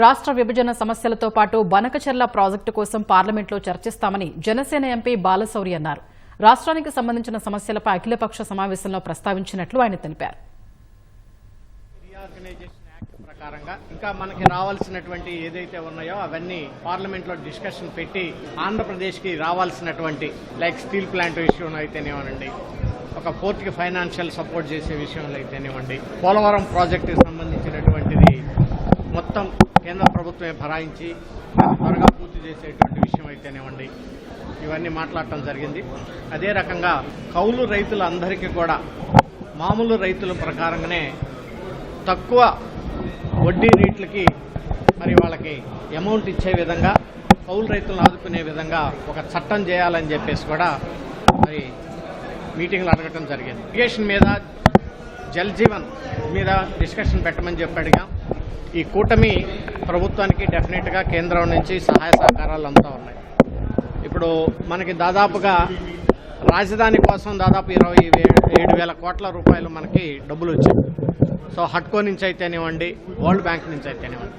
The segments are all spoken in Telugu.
రాష్ట్ర విభజన సమస్యలతో పాటు బనకచెర్ల ప్రాజెక్టు కోసం పార్లమెంట్లో చర్చిస్తామని జనసేన ఎంపీ బాలశౌరి అన్నారు. రాష్ట్రానికి సంబంధించిన సమస్యలపై అఖిలపక్ష సమావేశంలో ప్రస్తావించినట్లు ఆయన తెలిపారు. ప్రకారంగా ఇంకా మనకి రావాల్సినటువంటి ఏదైతే ఉన్నాయో అవన్నీ పార్లమెంట్ లో డిస్కషన్ పెట్టి ఆంధ్రప్రదేశ్ కి రావాల్సినటువంటి లైక్ స్టీల్ ప్లాంట్ విషయంలో అయితేనేవ్వండి, ఒక పోర్ట్ కి ఫైనాన్షియల్ సపోర్ట్ చేసే విషయంలో అయితేనేవ్వండి, పోలవరం ప్రాజెక్టుకి సంబంధించినటువంటిది మొత్తం కేంద్ర ప్రభుత్వమే భరాయించి త్వరగా పూర్తి చేసేటువంటి విషయం అయితేనేవ్వండి, ఇవన్నీ మాట్లాడటం జరిగింది. అదే రకంగా కౌలు రైతులందరికీ కూడా మామూలు రైతుల ప్రకారంగానే తక్కువ వడ్డీ రేట్లకి మరి వాళ్ళకి అమౌంట్ ఇచ్చే విధంగా కౌలు రైతులను ఆదుకునే విధంగా ఒక చట్టం చేయాలని చెప్పేసి కూడా మరి మీటింగ్లు అడగటం జరిగింది. ఇరిగేషన్ మీద జల్ జీవన్ మీద డిస్కషన్ పెట్టమని చెప్పి అడిగాం. ఈ కూటమి ప్రభుత్వానికి డెఫినెట్గా కేంద్రం నుంచి సహాయ సహకారాలు అంతా ఉన్నాయి. ఇప్పుడు మనకి దాదాపుగా రాజధాని కోసం దాదాపు 27,000 కోట్ల రూపాయలు మనకి డబ్బులు వచ్చాయి. సో హట్కో నుంచి అయితేనేవ్వండి, వరల్డ్ బ్యాంక్ నుంచి అయితేనేవ్వండి.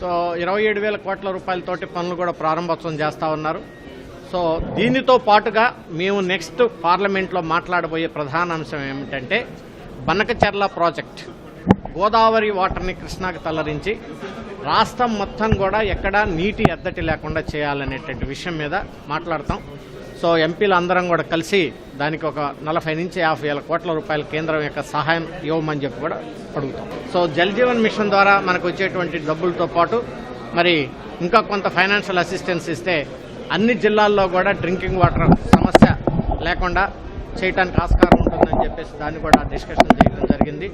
సో 27,000 కోట్ల రూపాయలతోటి పనులు కూడా ప్రారంభోత్సవం చేస్తూ ఉన్నారు. సో దీనితో పాటుగా మేము నెక్స్ట్ పార్లమెంట్లో మాట్లాడబోయే ప్రధాన అంశం ఏమిటంటే బనకచెర్ల ప్రాజెక్ట్, గోదావరి వాటర్ని కృష్ణాకి తరలించి రాష్ట్రం మొత్తం కూడా ఎక్కడా నీటి ఎద్దటి లేకుండా చేయాలనేటువంటి విషయం మీద మాట్లాడతాం. సో ఎంపీలు అందరం కూడా కలిసి దానికి ఒక 40 నుంచి 50,000 కోట్ల రూపాయల కేంద్రం యొక్క సహాయం ఇవ్వమని చెప్పి కూడా అడుగుతాం. సో జల్ జీవన్ మిషన్ ద్వారా మనకు వచ్చేటువంటి డబ్బులతో పాటు మరి ఇంకా కొంత ఫైనాన్షియల్ అసిస్టెన్స్ ఇస్తే అన్ని జిల్లాల్లో కూడా డ్రింకింగ్ వాటర్ సమస్య లేకుండా చేయడానికి ఆస్కారం ఉంటుందని చెప్పేసి దాన్ని కూడా డిస్కషన్ చేయడం జరిగింది.